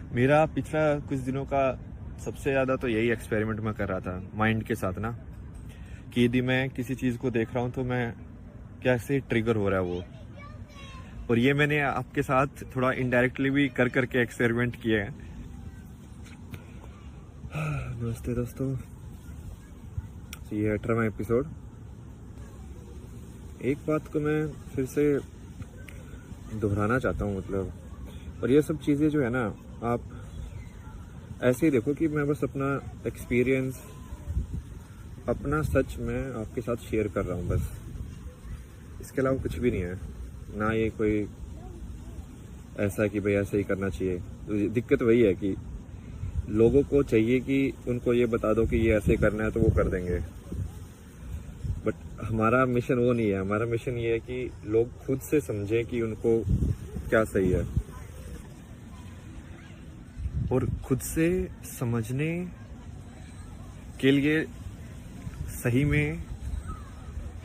मेरा पिछला कुछ दिनों का सबसे ज़्यादा तो यही एक्सपेरिमेंट मैं कर रहा था माइंड के साथ ना, कि यदि मैं किसी चीज़ को देख रहा हूँ तो मैं कैसे ट्रिगर हो रहा है वो। और ये मैंने आपके साथ थोड़ा इनडायरेक्टली भी कर करके एक्सपेरिमेंट किए हैं। नमस्ते दोस्तों, ये 18वां एपिसोड। एक बात को मैं फिर से दोहराना चाहता हूँ, मतलब, और ये सब चीज़ें जो है ना, आप ऐसे ही देखो कि मैं बस अपना एक्सपीरियंस, अपना सच मैं आपके साथ शेयर कर रहा हूँ बस। इसके अलावा कुछ भी नहीं है ना। ये कोई ऐसा है कि भाई ऐसे ही करना चाहिए। तो दिक्कत वही है कि लोगों को चाहिए कि उनको ये बता दो कि ये ऐसे करना है तो वो कर देंगे, बट हमारा मिशन वो नहीं है। हमारा मिशन ये है कि लोग खुद से समझें कि उनको क्या सही है। और खुद से समझने के लिए सही में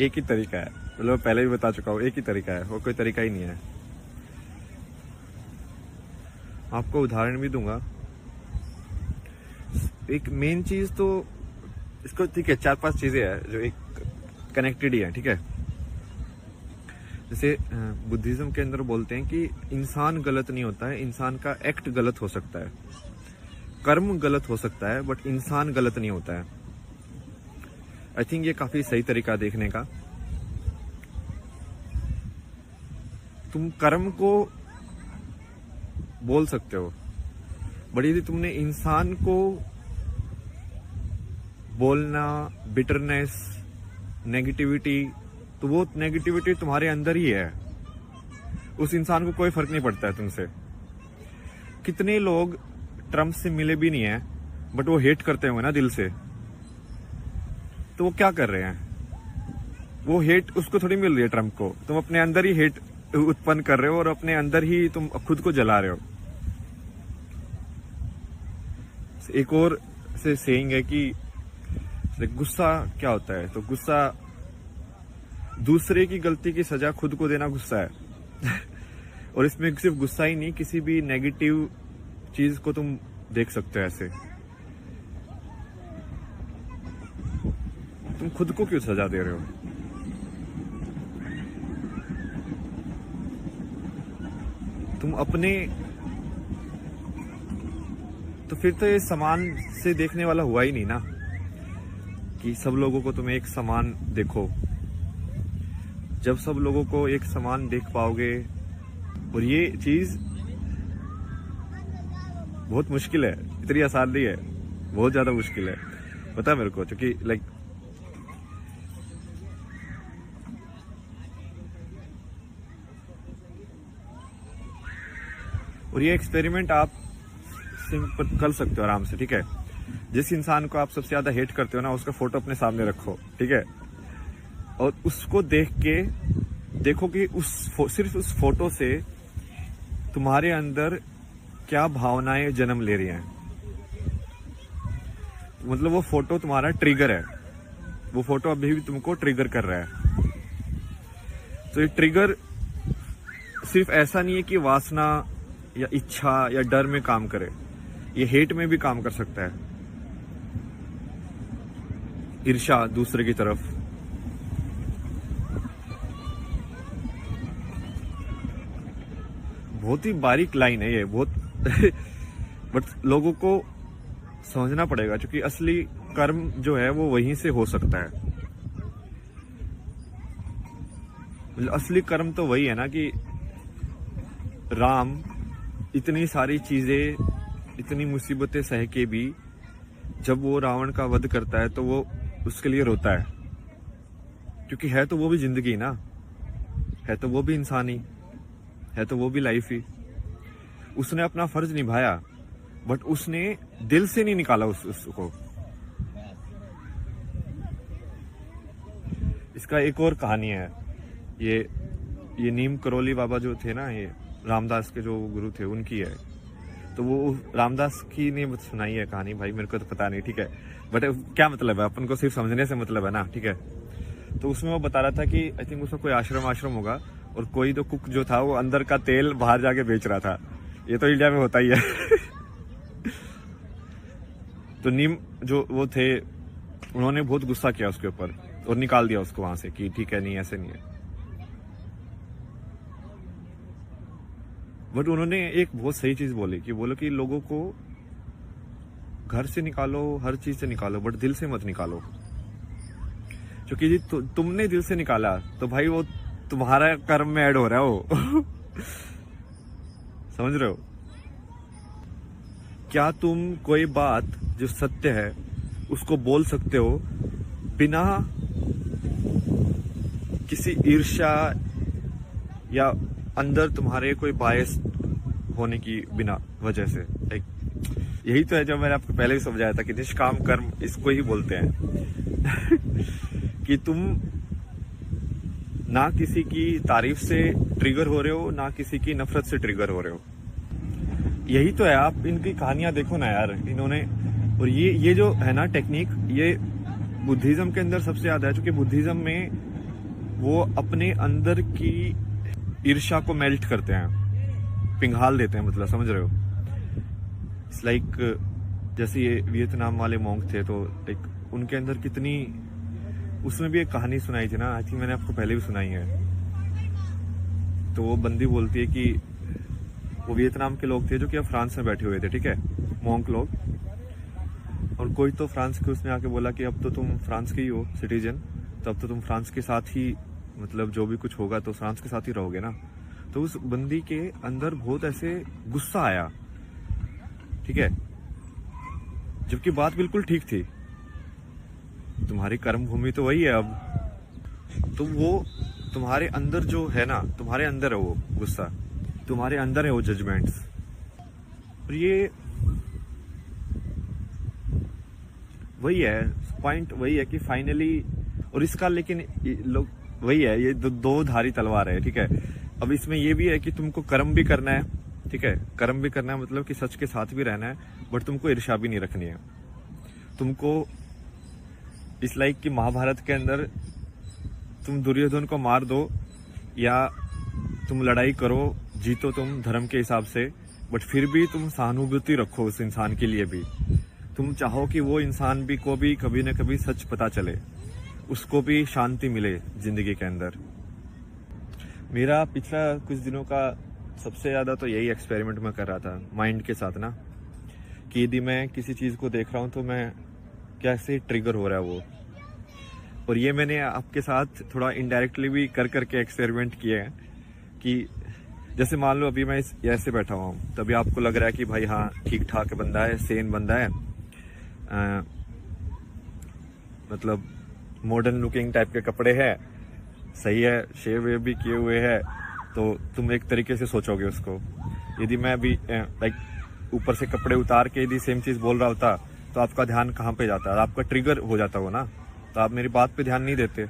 एक ही तरीका है, मतलब पहले भी बता चुका हूँ, एक ही तरीका है, और कोई तरीका ही नहीं है। आपको उदाहरण भी दूंगा। एक मेन चीज तो इसको, ठीक है, 4-5 चीजें हैं जो एक कनेक्टेड ही है, ठीक है। जैसे बुद्धिज्म के अंदर बोलते हैं कि इंसान गलत नहीं होता है, इंसान का एक्ट गलत हो सकता है, कर्म गलत हो सकता है, बट इंसान गलत नहीं होता है। आई थिंक ये काफी सही तरीका देखने का। तुम कर्म को बोल सकते हो, बट यदि तुमने इंसान को बोलना, बिटरनेस, नेगेटिविटी, तो वो नेगेटिविटी तुम्हारे अंदर ही है। उस इंसान को कोई फर्क नहीं पड़ता है तुमसे। कितने लोग ट्रम्प से मिले भी नहीं है, बट वो हेट करते होंगे ना दिल से, तो वो क्या कर रहे हैं? वो हेट उसको थोड़ी मिल रही है ट्रम्प को, तुम अपने अंदर ही हेट उत्पन्न कर रहे हो और अपने अंदर ही तुम खुद को जला रहे हो। एक और से सेइंग है कि गुस्सा क्या होता है, तो गुस्सा दूसरे की गलती की सजा खुद को देना गुस्सा है। और इसमें सिर्फ गुस्सा ही नहीं, किसी भी नेगेटिव चीज को तुम देख सकते हो ऐसे। तुम खुद को क्यों सजा दे रहे हो? तुम अपने, तो फिर तो ये समान से देखने वाला हुआ ही नहीं ना, कि सब लोगों को तुम एक समान देखो। जब सब लोगों को एक समान देख पाओगे, और ये चीज बहुत मुश्किल है, इतनी आसान नहीं है, बहुत ज्यादा मुश्किल है, पता है मेरे को, क्योंकि लाइक और ये एक्सपेरिमेंट आप सिंपल कर सकते हो आराम से, ठीक है। जिस इंसान को आप सबसे ज्यादा हेट करते हो ना, उसका फोटो अपने सामने रखो, ठीक है, और उसको देख के देखो कि सिर्फ उस फोटो से तुम्हारे अंदर क्या भावनाएं जन्म ले रही हैं। मतलब वो फोटो तुम्हारा ट्रिगर है, वो फोटो अभी भी तुमको ट्रिगर कर रहा है। तो ये ट्रिगर सिर्फ ऐसा नहीं है कि वासना या इच्छा या डर में काम करे, ये हेट में भी काम कर सकता है। ईर्ष्या दूसरे की तरफ, बहुत ही बारीक लाइन है ये, बहुत। बट लोगों को समझना पड़ेगा, क्योंकि असली कर्म जो है वो वहीं से हो सकता है। असली कर्म तो वही है ना कि राम इतनी सारी चीजें, इतनी मुसीबतें सह के भी जब वो रावण का वध करता है तो वो उसके लिए रोता है, क्योंकि है तो वो भी जिंदगी ना, है तो वो भी इंसान ही, है तो वो भी लाइफ ही। उसने अपना फर्ज निभाया, बट उसने दिल से नहीं निकाला उसको। इसका एक और कहानी है। ये नीम करोली बाबा जो थे ना, ये रामदास के जो गुरु थे, उनकी है। तो वो रामदास की ने सुनाई है कहानी, भाई मेरे को तो पता नहीं, ठीक है, बट क्या मतलब है, अपन को सिर्फ समझने से मतलब है ना, ठीक है। तो उसमें वो बता रहा था कि आई थिंक उसका कोई आश्रम होगा, और कोई तो कुक जो था वो अंदर का तेल बाहर जाके बेच रहा था। ये तो इंडिया में होता ही है। तो नीम जो वो थे, उन्होंने बहुत गुस्सा किया उसके ऊपर और निकाल दिया उसको वहां से कि ठीक है, नहीं ऐसे नहीं है। बट उन्होंने एक बहुत सही चीज बोली कि बोलो कि लोगों को घर से निकालो, हर चीज से निकालो, बट दिल से मत निकालो। क्योंकि जी तुमने दिल से निकाला तो भाई वो तुम्हारा कर्म में ऐड हो रहा है वो। समझ रहे हो? क्या तुम कोई बात जो सत्य है उसको बोल सकते हो बिना किसी ईर्ष्या या अंदर तुम्हारे कोई बायस होने की बिना वजह से? लाइक यही तो है जो मैंने आपको पहले भी समझाया था कि निष्काम कर्म इसको ही बोलते हैं। कि तुम ना किसी की तारीफ से ट्रिगर हो रहे हो, ना किसी की नफरत से ट्रिगर हो रहे हो। यही तो है। आप इनकी कहानियां देखो ना यार, इन्होंने, और ये जो है ना टेक्निक, ये बुद्धिज्म के अंदर सबसे ज्यादा है। क्योंकि बुद्धिज्म में वो अपने अंदर की ईर्ष्या को मेल्ट करते हैं, पिघाल देते हैं, मतलब समझ रहे हो? इट्स लाइक जैसे ये वियतनाम वाले मॉन्क थे, तो लाइक उनके अंदर कितनी, उसमें भी एक कहानी सुनाई थी ना, आई थिंक मैंने आपको पहले भी सुनाई है। तो वो बंदी बोलती है कि वो वियतनाम के लोग थे जो कि अब फ्रांस में बैठे हुए थे, ठीक है, मॉन्क लोग। और कोई तो फ्रांस के उसने आके बोला कि अब तो तुम फ्रांस के ही हो सिटीजन, तो अब तो तुम फ्रांस के साथ ही, मतलब जो भी कुछ होगा तो फ्रांस के साथ ही रहोगे ना। तो उस बंदी के अंदर बहुत ऐसे गुस्सा आया, ठीक है, जबकि बात बिल्कुल ठीक थी। तुम्हारी कर्म भूमि तो वही है अब, तो वो तुम्हारे अंदर जो है ना, तुम्हारे अंदर है वो गुस्सा, तुम्हारे अंदर है वो जजमेंट्स। और ये वही है पॉइंट, वही है कि फाइनली, और इसका लेकिन लोग वही है, ये दो धारी तलवार है, ठीक है। अब इसमें ये भी है कि तुमको कर्म भी करना है, ठीक है, कर्म भी करना है, मतलब कि सच के साथ भी रहना है, बट तुमको ईर्ष्या भी नहीं रखनी है। तुमको इस लाइक कि महाभारत के अंदर तुम दुर्योधन को मार दो या तुम लड़ाई करो, जीतो तुम धर्म के हिसाब से, बट फिर भी तुम सहानुभूति रखो उस इंसान के लिए भी। तुम चाहो कि वो इंसान भी को भी कभी न कभी सच पता चले, उसको भी शांति मिले जिंदगी के अंदर। मेरा पिछला कुछ दिनों का सबसे ज्यादा तो यही एक्सपेरिमेंट मैं कर रहा था माइंड के साथ ना, कि यदि मैं किसी चीज को देख रहा हूं तो मैं कैसे ट्रिगर हो रहा है वो। और ये मैंने आपके साथ थोड़ा इनडायरेक्टली भी कर करके एक्सपेरिमेंट किए हैं कि जैसे मान लो अभी मैं ऐसे बैठा हुआ हूँ, तभी आपको लग रहा है कि भाई हाँ ठीक ठाक बंदा है, सेन बंदा है, मतलब मॉडर्न लुकिंग टाइप के कपड़े हैं, सही है, शेव वेव भी किए हुए हैं, तो तुम एक तरीके से सोचोगे उसको। यदि मैं भी लाइक ऊपर से कपड़े उतार के यदि सेम चीज बोल रहा होता तो आपका ध्यान कहाँ पे जाता, आपका ट्रिगर हो जाता हो ना, तो आप मेरी बात पे ध्यान नहीं देते।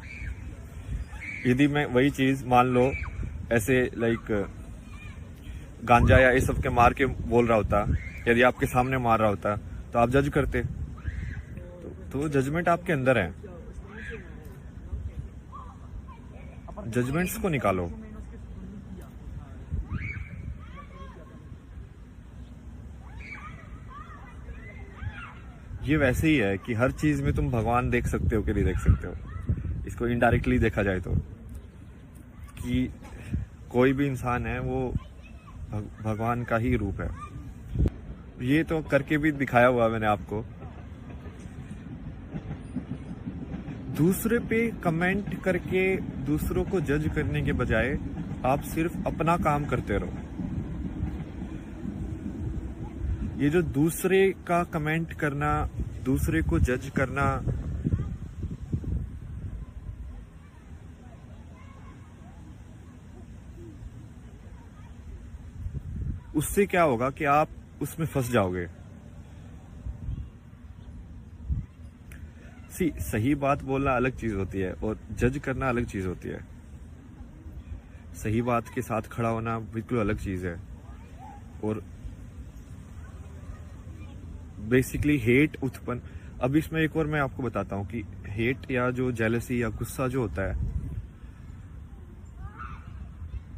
यदि मैं वही चीज मान लो ऐसे लाइक गांजा या ये सब के मार के बोल रहा होता, यदि आपके सामने मार रहा होता तो आप जज करते। तो जजमेंट आपके अंदर है, जजमेंट्स को निकालो। ये वैसे ही है कि हर चीज में तुम भगवान देख सकते हो कि नहीं देख सकते हो। इसको इनडायरेक्टली देखा जाए तो, कि कोई भी इंसान है वो भगवान का ही रूप है। ये तो करके भी दिखाया हुआ मैंने आपको। दूसरे पे कमेंट करके दूसरों को जज करने के बजाय आप सिर्फ अपना काम करते रहो। ये जो दूसरे का कमेंट करना, दूसरे को जज करना, उससे क्या होगा कि आप उसमें फंस जाओगे। सही बात बोलना अलग चीज होती है और जज करना अलग चीज होती है। सही बात के साथ खड़ा होना बिल्कुल अलग चीज है। और बेसिकली हेट उत्पन्न, अब इसमें एक और मैं आपको बताता हूं कि हेट या जो जेलसी या गुस्सा जो होता है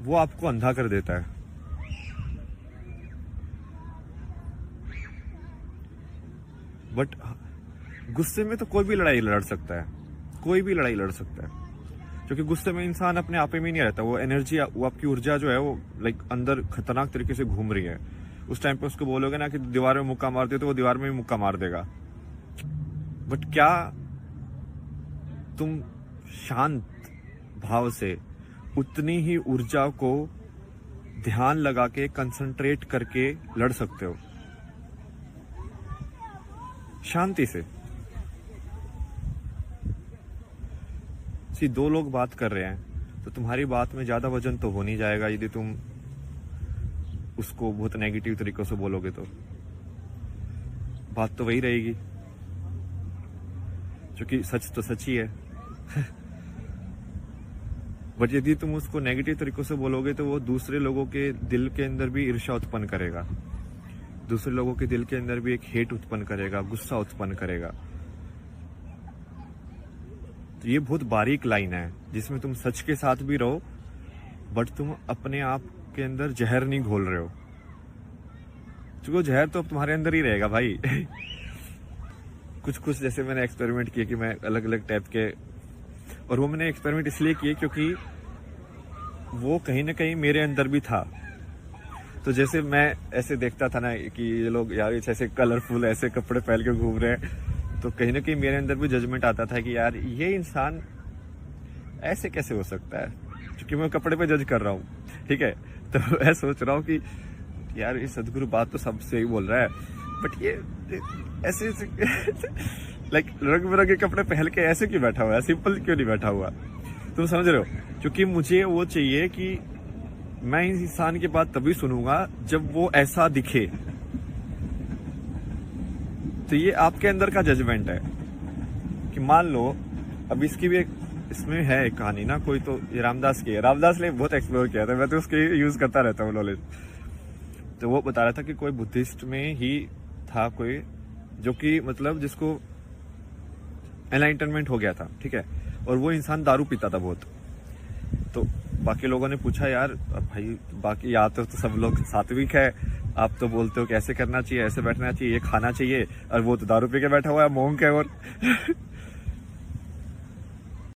वो आपको अंधा कर देता है। बट गुस्से में तो कोई भी लड़ाई लड़ सकता है, कोई भी लड़ाई लड़ सकता है, क्योंकि गुस्से में इंसान अपने आप में नहीं रहता। वो एनर्जी, वो आपकी ऊर्जा जो है वो लाइक अंदर खतरनाक तरीके से घूम रही है। उस टाइम पे उसको बोलोगे ना कि दीवार में मुक्का मार दे, तो वो दीवार में भी मुक्का मार देगा। बट क्या तुम शांत भाव से उतनी ही ऊर्जा को ध्यान लगा के कंसंट्रेट करके लड़ सकते हो शांति से? दो लोग बात कर रहे हैं तो तुम्हारी बात में ज्यादा वजन तो हो नहीं जाएगा यदि तुम उसको बहुत नेगेटिव तरीकों से बोलोगे, तो बात तो वही रहेगी, क्योंकि सच तो सच ही है। बट यदि तुम उसको नेगेटिव तरीकों से बोलोगे तो वो दूसरे लोगों के दिल के अंदर भी ईर्ष्या उत्पन्न करेगा, दूसरे लोगों के दिल के अंदर भी एक हेट उत्पन्न करेगा, गुस्सा उत्पन्न करेगा। तो ये बहुत बारीक लाइन है जिसमें तुम सच के साथ भी रहो, बट तुम अपने आप के अंदर जहर नहीं घोल रहे हो, क्योंकि जहर तो अब तुम्हारे अंदर ही रहेगा भाई। कुछ जैसे मैंने एक्सपेरिमेंट किए कि मैं अलग अलग टाइप के, और वो मैंने एक्सपेरिमेंट इसलिए किए क्योंकि वो कहीं ना कहीं मेरे अंदर भी था। तो जैसे मैं ऐसे देखता था ना कि ये लोग यार ऐसे कलरफुल ऐसे कपड़े पहन के घूम रहे हैं, तो कहीं ना कहीं मेरे अंदर भी जजमेंट आता था कि यार ये इंसान ऐसे कैसे हो सकता है, क्योंकि मैं कपड़े पे जज कर रहा हूँ, ठीक है। तो मैं सोच रहा हूँ कि यार ये सदगुरु बात तो सबसे ही बोल रहा है, बट ये ऐसे लाइक रंग बिरंगे कपड़े पहन के ऐसे क्यों बैठा हुआ है, सिंपल क्यों नहीं बैठा हुआ? तुम समझ रहे हो? क्योंकि मुझे वो चाहिए कि मैं इस इंसान की बात तभी सुनूंगा जब वो ऐसा दिखे। तो ये आपके अंदर का जजमेंट है कि मान लो अब इसकी भी एक इसमें है एक कहानी ना, कोई तो ये रामदास की है, रामदास ने बहुत एक्सप्लोर किया था, मैं तो उसके यूज करता रहता हूँ नॉलेज। तो वो बता रहा था कि कोई बुद्धिस्ट में ही था कोई, जो कि मतलब जिसको एनलाइटनमेंट हो गया था, ठीक है, और वो इंसान दारू पीता था बहुत। तो बाकी लोगों ने पूछा यार भाई बाकी या तो सब लोग सात्विक है, आप तो बोलते हो कि ऐसे करना चाहिए, ऐसे बैठना चाहिए, ये खाना चाहिए, और वो तो दारू पी के बैठा हुआ है, मोंक है। और